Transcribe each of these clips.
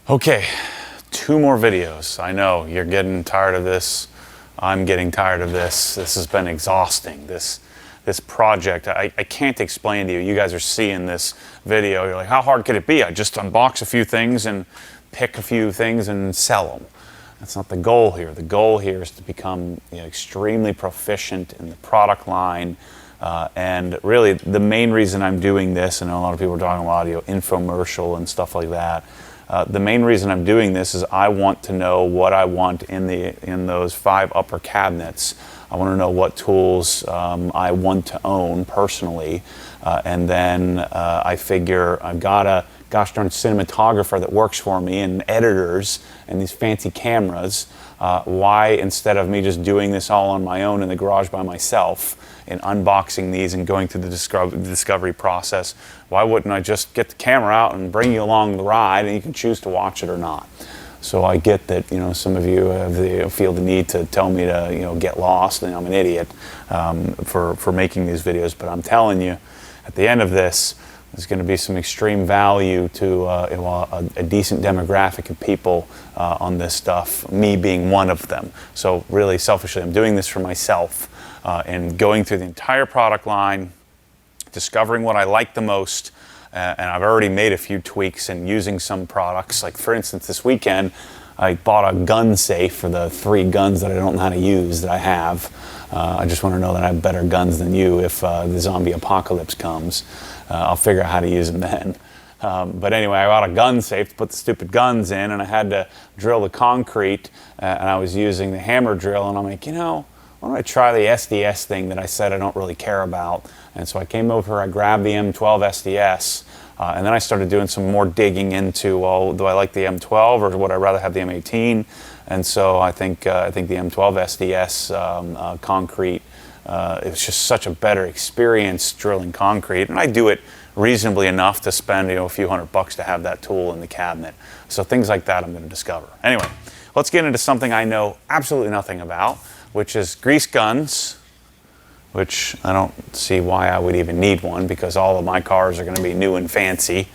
Okay, 2 more videos. I know you're getting tired of this. I'm getting tired of this. This has been exhausting. This project, I can't explain to you. You guys are seeing this video. You're like, how hard could it be? I just unbox a few things and pick a few things and sell them. That's not the goal here. The goal here is to become extremely proficient in the product line. And really, the main reason I'm doing this, I know a lot of people are talking about infomercial and stuff like that. The main reason I'm doing this is I want to know what I want in those 5 upper cabinets. I want to know what tools I want to own personally, and then I figure I've got a gosh darn cinematographer that works for me and editors and these fancy cameras. Why, instead of me just doing this all on my own in the garage by myself and unboxing these and going through the discovery process, why wouldn't I just get the camera out and bring you along the ride and you can choose to watch it or not? So I get that some of you feel the need to tell me to get lost, and I'm an idiot for making these videos. But I'm telling you, at the end of this, there's going to be some extreme value to a decent demographic of people on this stuff, me being one of them. So really, selfishly, I'm doing this for myself and going through the entire product line, discovering what I like the most. And I've already made a few tweaks and using some products. Like, for instance, this weekend, I bought a gun safe for the 3 guns that I don't know how to use that I have. I just want to know that I have better guns than you if the zombie apocalypse comes. I'll figure out how to use them then. But anyway, I bought a gun safe to put the stupid guns in, and I had to drill the concrete, and I was using the hammer drill, and I'm like, why don't I try the SDS thing that I said I don't really care about? And so I came over, I grabbed the M12 SDS, and then I started doing some more digging into, well, do I like the M12 or would I rather have the M18? And so I think the M12 SDS concrete is just such a better experience drilling concrete, and I do it reasonably enough to spend a few $100 to have that tool in the cabinet. So things like that I'm going to discover. Anyway, let's get into something I know absolutely nothing about, which is grease guns, which I don't see why I would even need one because all of my cars are going to be new and fancy,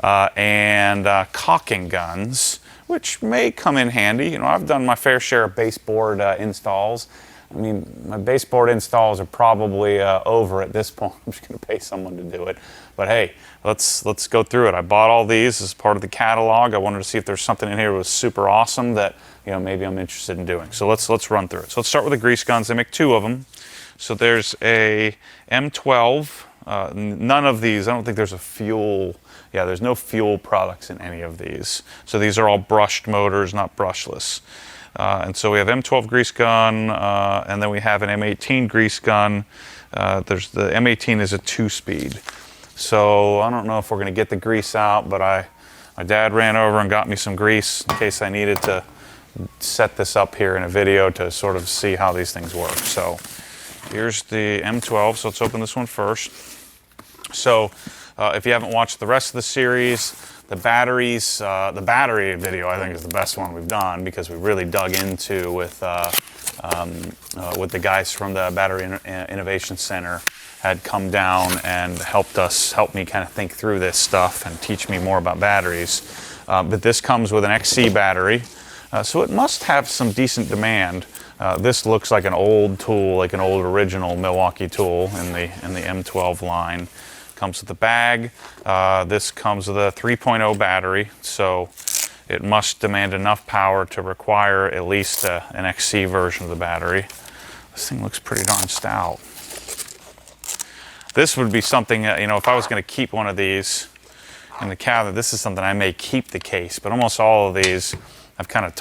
and caulking guns, which may come in handy. I've done my fair share of baseboard installs. I mean, my baseboard installs are probably over at this point. I'm just going to pay someone to do it. But hey, let's go through it. I bought all these as part of the catalog. I wanted to see if there's something in here that was super awesome that maybe I'm interested in doing. So let's run through it. So let's start with the grease guns. They make 2 of them. So there's a M12. None of these, I don't think there's a fuel. Yeah, there's no fuel products in any of these. So these are all brushed motors, not brushless. And so we have M12 grease gun, and then we have an M18 grease gun. There's the M18 is a 2-speed. So I don't know if we're going to get the grease out, but my dad ran over and got me some grease in case I needed to set this up here in a video to sort of see how these things work. So here's the M12, so let's open this one first. So if you haven't watched the rest of the series, the battery video I think is the best one we've done because we really dug into with the guys from the Battery Innovation Center had come down and helped me kind of think through this stuff and teach me more about batteries. But this comes with an XC battery, so it must have some decent demand. This looks like an old tool, like an old original Milwaukee tool in the M12 line. Comes with the bag. This comes with a 3.0 battery, so it must demand enough power to require at least an XC version of the battery. This thing looks pretty darn stout. This would be something, if I was going to keep one of these in the cabinet, this is something I may keep the case, but almost all of these I've kind of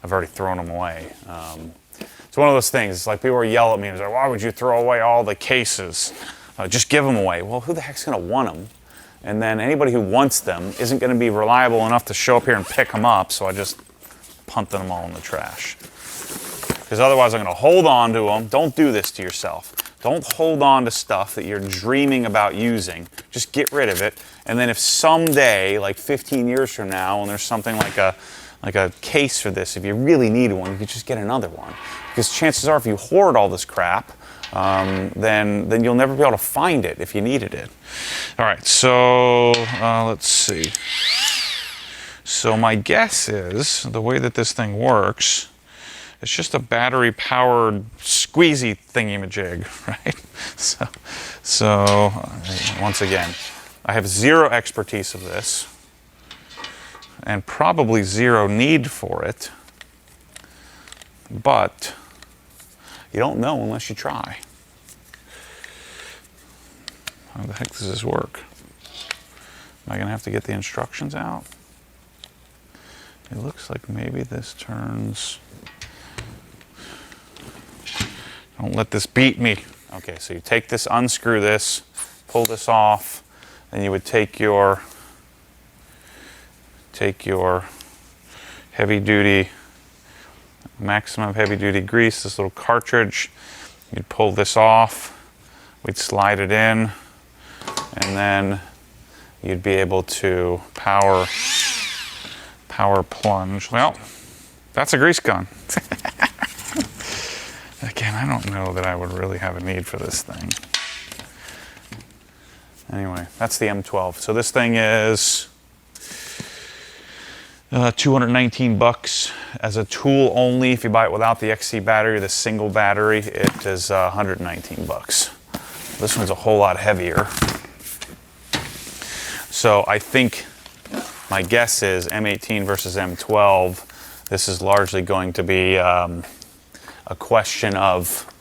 I've already thrown them away. It's one of those things, it's like people yell at me and say, why would you throw away all the cases? Just give them away. Well, who the heck's going to want them? And then anybody who wants them isn't going to be reliable enough to show up here and pick them up, so I just punt them all in the trash. Because otherwise I'm going to hold on to them. Don't do this to yourself. Don't hold on to stuff that you're dreaming about using. Just get rid of it. And then if someday, like 15 years from now, when there's something like a case for this, if you really need one, you could just get another one. Because chances are if you hoard all this crap, then you'll never be able to find it if you needed it. All right, so let's see. So my guess is the way that this thing works, it's just a battery-powered squeezy thingy-majig, right? So once again, I have zero expertise of this, and probably zero need for it, but you don't know unless you try. How the heck does this work? Am I gonna have to get the instructions out? It looks like maybe this turns. Don't let this beat me. Okay, so you take this, unscrew this, pull this off, and you would take your heavy duty, maximum heavy duty grease, this little cartridge. You'd pull this off, we'd slide it in, and then you'd be able to power plunge. Well, that's a grease gun. Again, I don't know that I would really have a need for this thing. Anyway, that's the M12. So this thing is 219 bucks as a tool only. If you buy it without the XC battery, the single battery, it is 119 bucks. This one's a whole lot heavier. So I think my guess is M18 versus M12. This is largely going to be a question of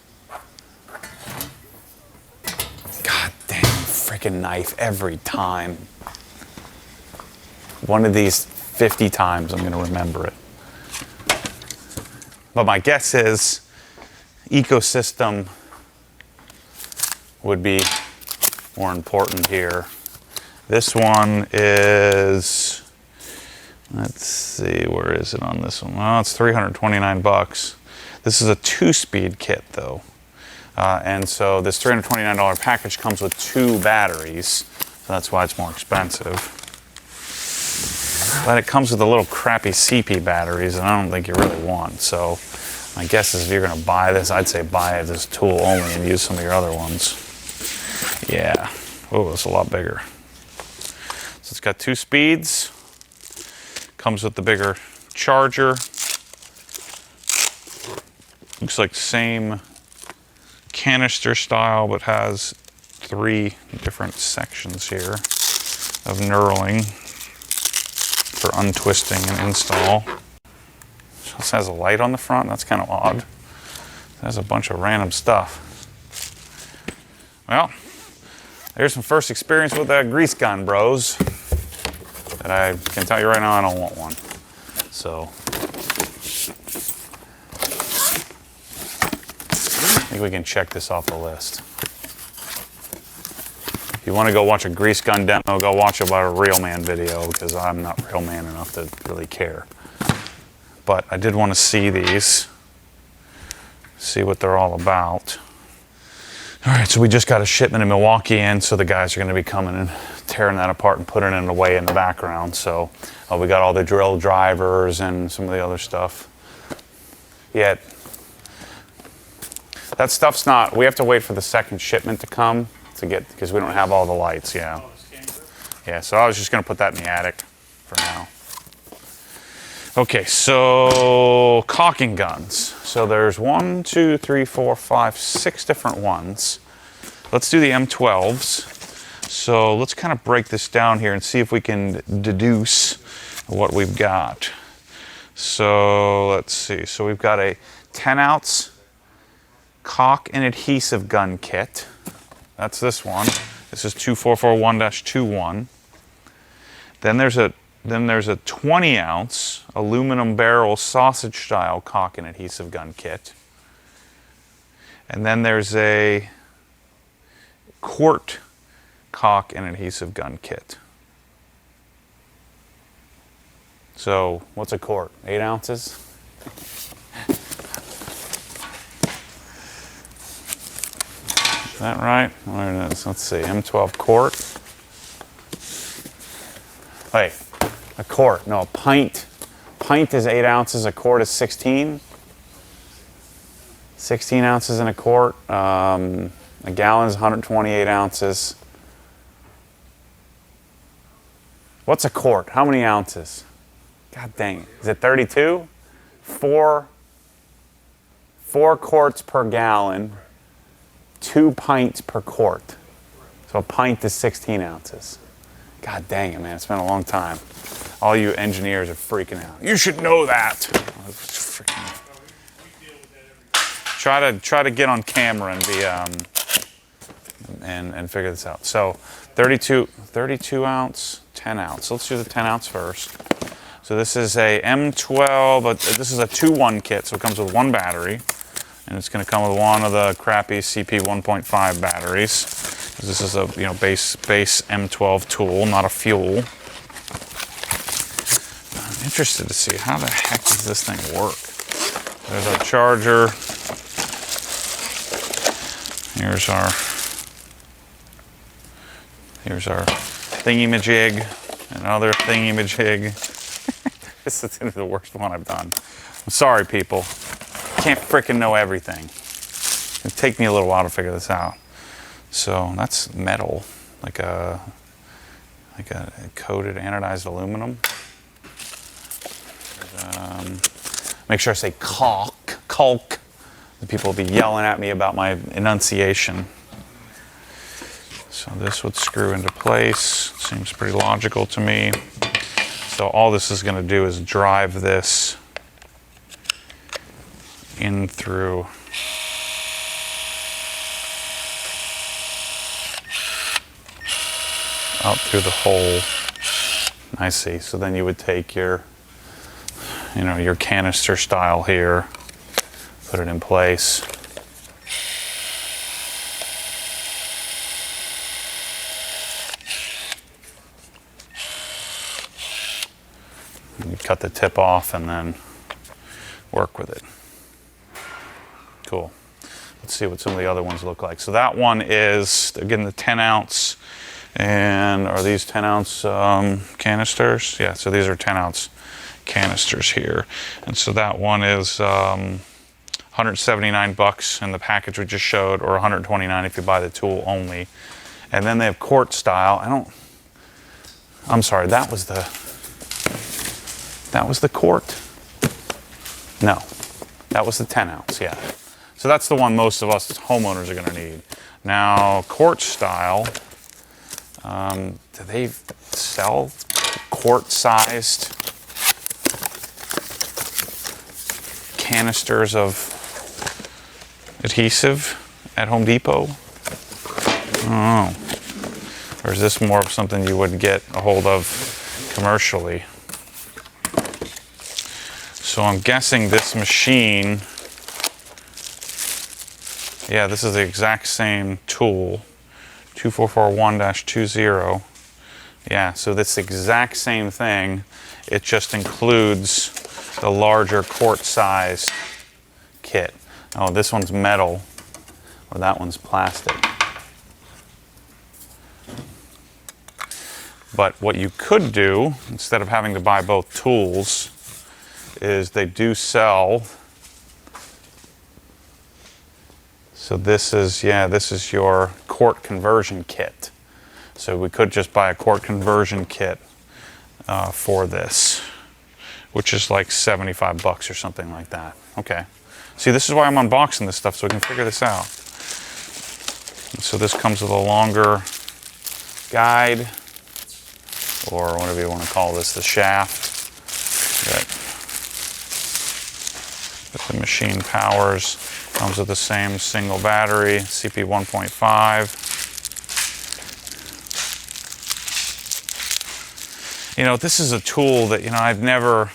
goddamn freaking knife every time. One of these 50 times I'm going to remember it. But my guess is ecosystem would be more important here. This one is, let's see, where is it on this one? Well, it's 329 bucks. This is a 2-speed kit though. And so this $329 package comes with 2 batteries. So that's why it's more expensive. But it comes with the little crappy CP batteries, and I don't think you really want. So my guess is if you're gonna buy this, I'd say buy it as tool only and use some of your other ones. Yeah, oh, it's a lot bigger. So it's got 2 speeds, comes with the bigger charger. Looks like same canister style, but has 3 different sections here of knurling for untwisting and install. This has a light on the front, that's kind of odd. It has a bunch of random stuff. Well, there's some first experience with a grease gun, bros. And I can tell you right now, I don't want one. So, I think we can check this off the list. If you want to go watch a grease gun demo, go watch about a Real Man video, because I'm not Real Man enough to really care. But I did want to see these, see what they're all about. All right, so we just got a shipment in Milwaukee in, so the guys are going to be coming and tearing that apart and putting it away in the background. So we got all the drill drivers and some of the other stuff. Yet, that stuff's not, we have to wait for the second shipment to come to get, because we don't have all the lights, yeah. Yeah, so I was just going to put that in the attic for now. Okay, so caulking guns. So there's 1, 2, 3, 4, 5, 6 different ones. Let's do the M12s. So let's kind of break this down here and see if we can deduce what we've got. So let's see. So we've got a 10-ounce caulk and adhesive gun kit. That's this one. This is 2441-21. Then there's a 20-ounce aluminum barrel sausage-style caulk and adhesive gun kit. And then there's a quart caulk and adhesive gun kit. So what's a quart? 8 ounces? Is that right? There it is. Let's see. M12 quart. Wait. A quart, no, a pint. Pint is 8 ounces, a quart is 16. 16 ounces in a quart. A gallon is 128 ounces. What's a quart? How many ounces? God dang it. Is it 32? Four quarts per gallon, 2 pints per quart. So a pint is 16 ounces. God dang it, man. It's been a long time. All you engineers are freaking out. You should know that. Try to get on camera and be and figure this out. So 32 ounce, 10 ounce. Let's do the 10 ounce first. So this is a M12, but this is a 2-1 kit, so it comes with 1 battery. And it's going to come with one of the crappy CP 1.5 batteries. This is a base M12 tool, not a fuel. I'm interested to see how the heck does this thing work. There's our charger. Here's our thingy-majig, another thingy-majig. This is the worst one I've done. I'm sorry, people. Can't frickin' know everything. It'll take me a little while to figure this out. So that's metal, like a coated anodized aluminum. Make sure I say caulk. The people will be yelling at me about my enunciation. So this would screw into place. Seems pretty logical to me. So all this is going to do is drive this in through out through the hole. I see. So then you would take your canister style here, put it in place. You cut the tip off and then work with it. Cool. Let's see what some of the other ones look like. So that one is, again, the 10 ounce. And are these 10 ounce canisters? Yeah, so these are 10 ounce canisters here. And so that one is $179 in the package we just showed, or $129 if you buy the tool only. And then they have quart style. I'm sorry, that was the quart. No, that was the 10 ounce, yeah. So that's the one most of us homeowners are gonna need. Now, quart style, do they sell quart-sized canisters of adhesive at Home Depot? I don't know. Or is this more of something you would get a hold of commercially? So I'm guessing this machine, yeah, this is the exact same tool, 2441-20. Yeah, so this exact same thing. It just includes the larger quart-sized kit. Oh, this one's metal, or that one's plastic. But what you could do, instead of having to buy both tools, is they do sell. So this is your quart conversion kit. So we could just buy a quart conversion kit for this, which is like $75 or something like that. Okay. See, this is why I'm unboxing this stuff, so we can figure this out. And so this comes with a longer guide, or whatever you want to call this, the shaft that the machine powers. Comes with the same single battery, CP 1.5. This is a tool that, I've never,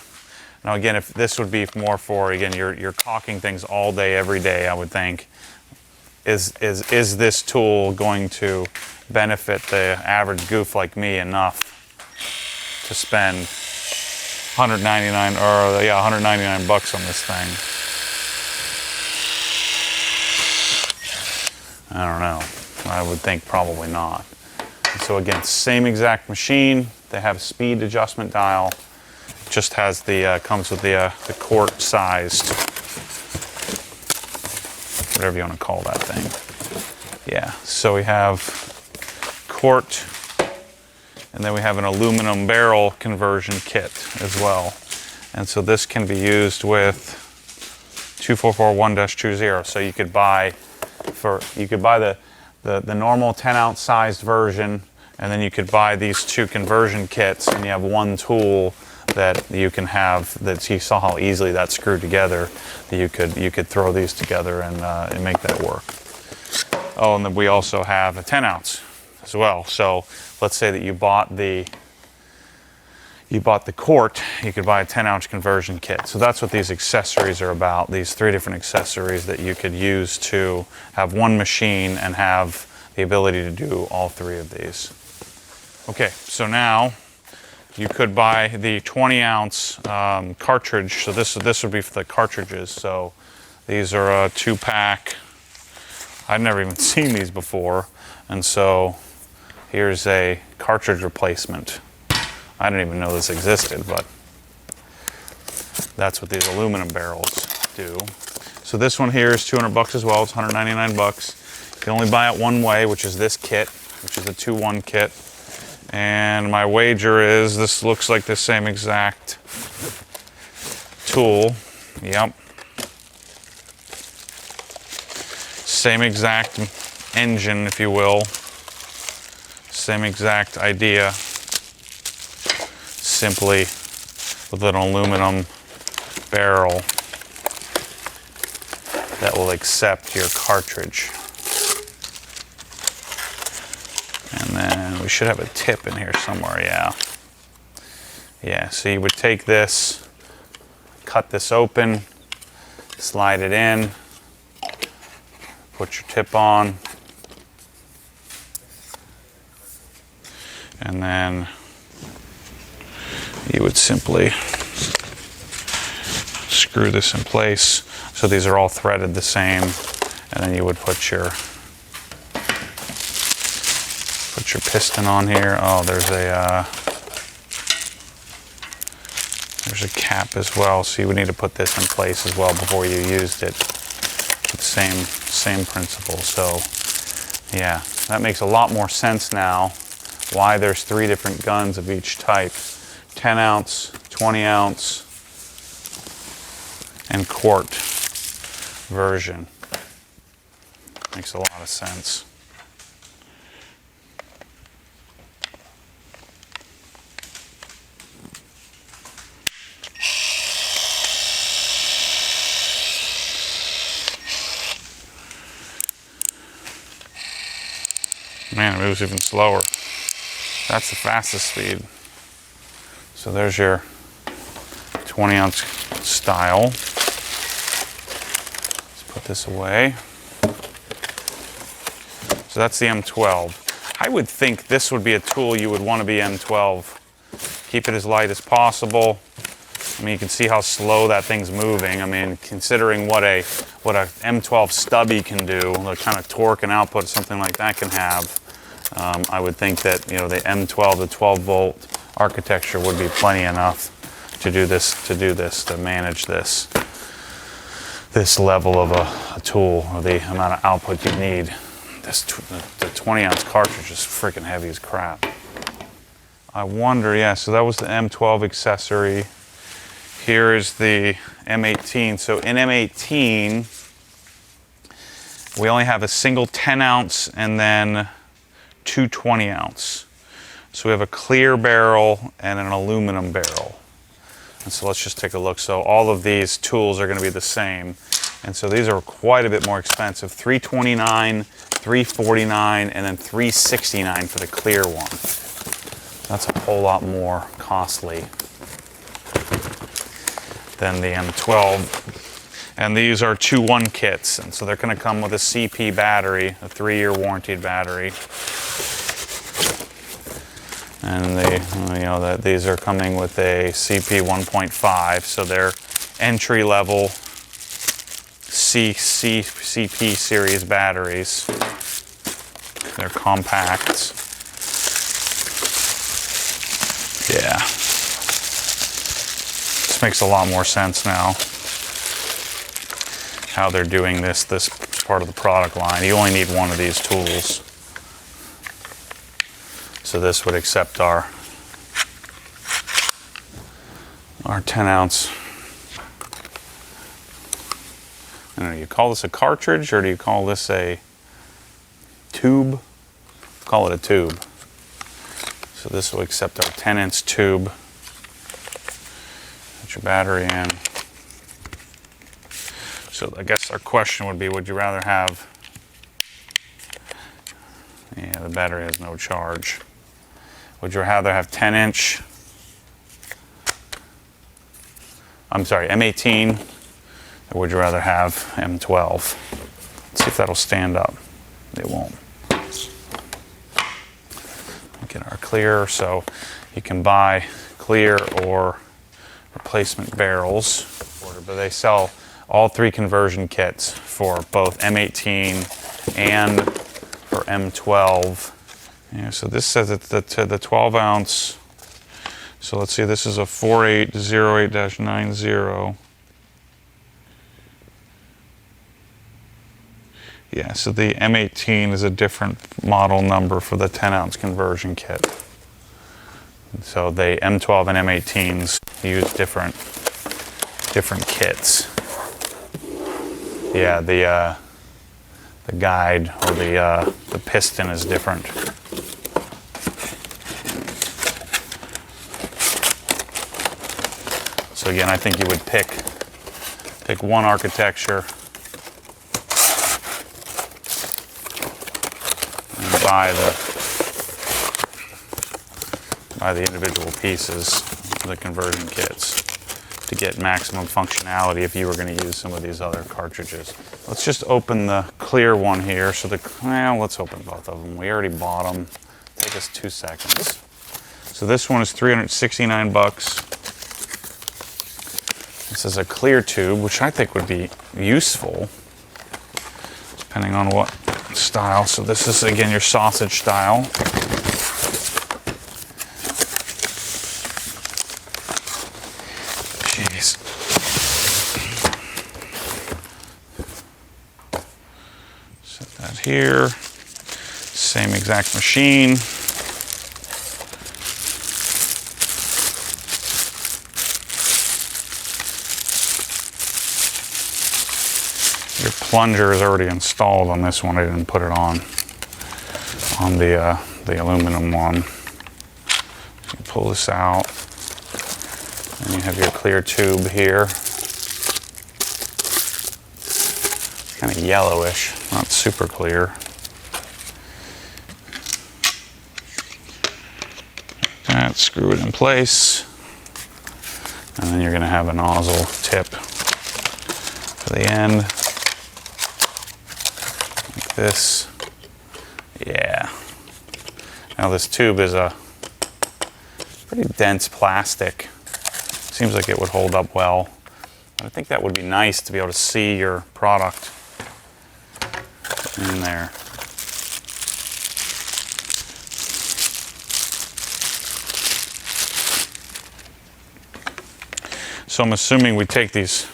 now again, if this would be more for, again, you're caulking things all day, every day, I would think. Is this tool going to benefit the average goof like me enough to spend $199 on this thing? I don't know. I would think probably not. So again, same exact machine. They have a speed adjustment dial. It just has comes with the quart sized, whatever you want to call that thing. Yeah. So we have quart, and then we have an aluminum barrel conversion kit as well. And so this can be used with 2441-20. So you could buy the normal 10-ounce sized version, and then you could buy these two conversion kits, and you have one tool that you can have. That you saw how easily that's screwed together. That you could throw these together and make that work. Oh, and then we also have a 10-ounce as well. So let's say that you bought the quart, you could buy a 10-ounce conversion kit. So that's what these accessories are about, these 3 different accessories that you could use to have one machine and have the ability to do all 3 of these. Okay, so now you could buy the 20-ounce cartridge. So this would be for the cartridges. So these are a 2-pack. I've never even seen these before. And so here's a cartridge replacement. I didn't even know this existed, but that's what these aluminum barrels do. So this one here is $200 as well. It's $199. You can only buy it one way, which is this kit, which is a 2-1 kit. And my wager is this looks like the same exact tool. Yep. Same exact engine, if you will. Same exact idea. Simply with an aluminum barrel that will accept your cartridge. And then we should have a tip in here somewhere, yeah. Yeah, so you would take this, cut this open, slide it in, put your tip on, and then you would simply screw this in place. So these are all threaded the same, and then you would put your piston on here. Oh, there's a cap as well, so you would need to put this in place as well before you used it. Same principle. So yeah, that makes a lot more sense now why there's 3 different guns of each type. 10-ounce, 20-ounce, and quart version. Makes a lot of sense. Man, it moves even slower. That's the fastest speed. So there's your 20-ounce style. Let's put this away. So that's the M12. I would think this would be a tool you would want to be M12. Keep it as light as possible. I mean, you can see how slow that thing's moving. I mean, considering what a M12 stubby can do, the kind of torque and output something like that can have, I would think that the M12, the 12-volt architecture would be plenty enough to do this, to manage this level of a tool, or the amount of output you need. The 20-ounce cartridge is freaking heavy as crap. I wonder, yeah, so that was the M12 accessory. Here is the M18. So in M18, we only have a single 10-ounce and then 2 20-ounce. So we have a clear barrel and an aluminum barrel. And so let's just take a look. So all of these tools are going to be the same. And so these are quite a bit more expensive. $329, $349, and then $369 for the clear one. That's a whole lot more costly than the M12. And these are 2-1 kits. And so they're going to come with a CP battery, a 3-year warranted battery. And these are coming with a CP 1.5, so they're entry-level CP series batteries. They're compact. Yeah. This makes a lot more sense now, how they're doing this part of the product line. You only need one of these tools. So this would accept our our 10 ounce. I don't know, you call this a cartridge or do you call this a tube? Call it a tube. So this will accept our 10-inch tube. Put your battery in. So I guess our question would be, would you rather have, yeah, the battery has no charge. Would you rather have 10-inch, I'm sorry, M18, or would you rather have M12? Let's see if that'll stand up. It won't. Get our clear, so you can buy clear or replacement barrels, but they sell all 3 conversion kits for both M18 and for M12. Yeah, so this says it's the 12 ounce. So let's see, this is a 4808-90. Yeah, so the M18 is a different model number for the 10 ounce conversion kit. So the M12 and M18s use different kits. Yeah, the guide or the piston is different. So again, I think you would pick one architecture and buy the individual pieces, the conversion kits, to get maximum functionality if you were going to use some of these other cartridges. Let's just open the clear one here. So let's open both of them. We already bought them. Take us 2 seconds. So this one is 369 bucks. This is a clear tube, which I think would be useful, depending on what style. So this is, again, your sausage style. Jeez. Set that here. Same exact machine. Your plunger is already installed on this one. I didn't put it on the aluminum one. So you pull this out, and you have your clear tube here. Kind of yellowish, not super clear. That, screw it in place, and then you're going to have a nozzle tip for the end. This, yeah. Now this tube is a pretty dense plastic. Seems like it would hold up well. But I think that would be nice to be able to see your product in there. So I'm assuming we take these.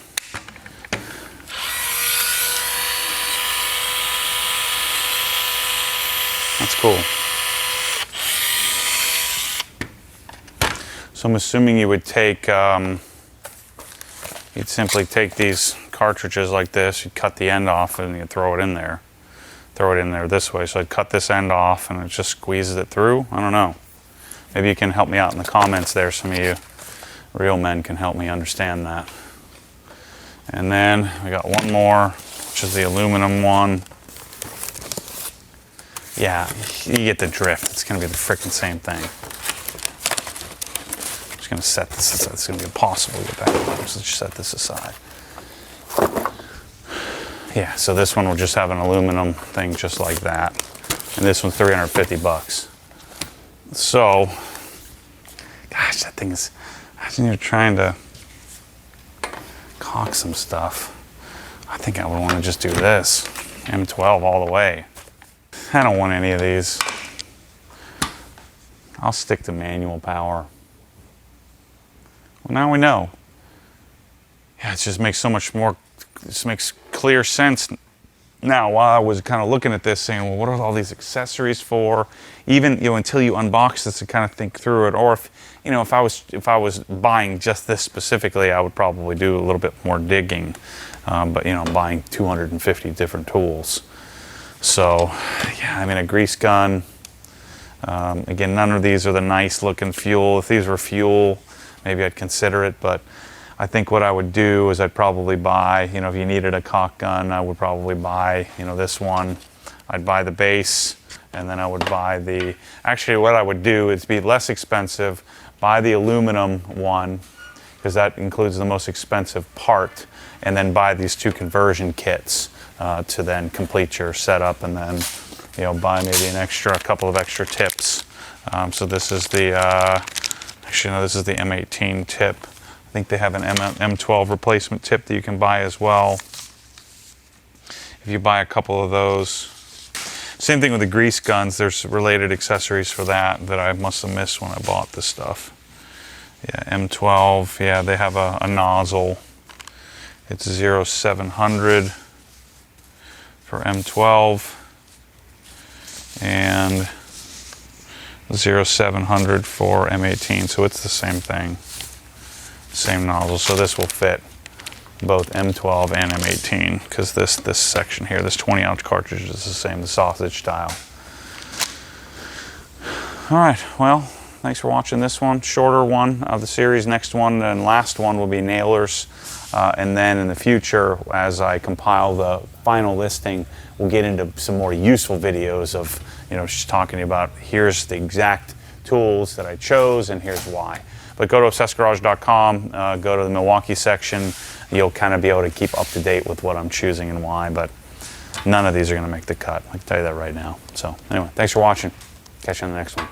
That's cool. So I'm assuming you would take, you'd simply take these cartridges like this, you'd cut the end off and you'd throw it in there. Throw it in there this way. So I'd cut this end off and it just squeezes it through. I don't know. Maybe you can help me out in the comments there. Some of you real men can help me understand that. And then we got one more, which is the aluminum one. Yeah, you get the drift. It's going to be the freaking same thing. I'm just going to set this aside. It's going to be impossible to get back. So let's just set this aside. Yeah, so this one will just have an aluminum thing just like that. And this one's 350 bucks. So, gosh, that thing is, imagine you're trying to caulk some stuff. I think I would want to just do this. M12 all the way. I don't want any of these. I'll stick to manual power. Well, now we know. Yeah, it just makes so much more, it just makes clear sense Now, while I was kind of looking at this, saying, well, what are all these accessories for? Even, you know, until you unbox this and kind of think through it, or if, you know, if I was buying just this specifically, I would probably do a little bit more digging. But you know, I'm buying 250 different tools. So, yeah, I mean, a grease gun. Again, none of these are the nice looking fuel. If these were fuel, maybe I'd consider it, but I think what I would do is I'd probably buy, you know, if you needed a caulk gun, I would probably buy, you know, this one. I'd buy the base, and then I would buy the, actually what I would do is be less expensive, buy the aluminum one, because that includes the most expensive part, and then buy these 2 conversion kits to then complete your setup, and then, you know, buy maybe a couple of extra tips. So this is the, actually no, this is the M18 tip. I think they have an M12 replacement tip that you can buy as well. If you buy a couple of those. Same thing with the grease guns. There's related accessories for that I must have missed when I bought this stuff. Yeah, M12, yeah, they have a nozzle. It's 0700 for M12 and 0700 for M18, so it's the same thing. Same nozzle, so this will fit both M12 and M18 because this section here, this 20-ounce cartridge is the same, the sausage style. All right, well, thanks for watching this one, shorter one of the series. Next one and last one will be nailers, and then in the future, as I compile the final listing, we'll get into some more useful videos of, you know, just talking about here's the exact tools that I chose and here's why. But go to obsessgarage.com, go to the Milwaukee section. You'll kind of be able to keep up to date with what I'm choosing and why, but none of these are going to make the cut. I can tell you that right now. So anyway, thanks for watching. Catch you on the next one.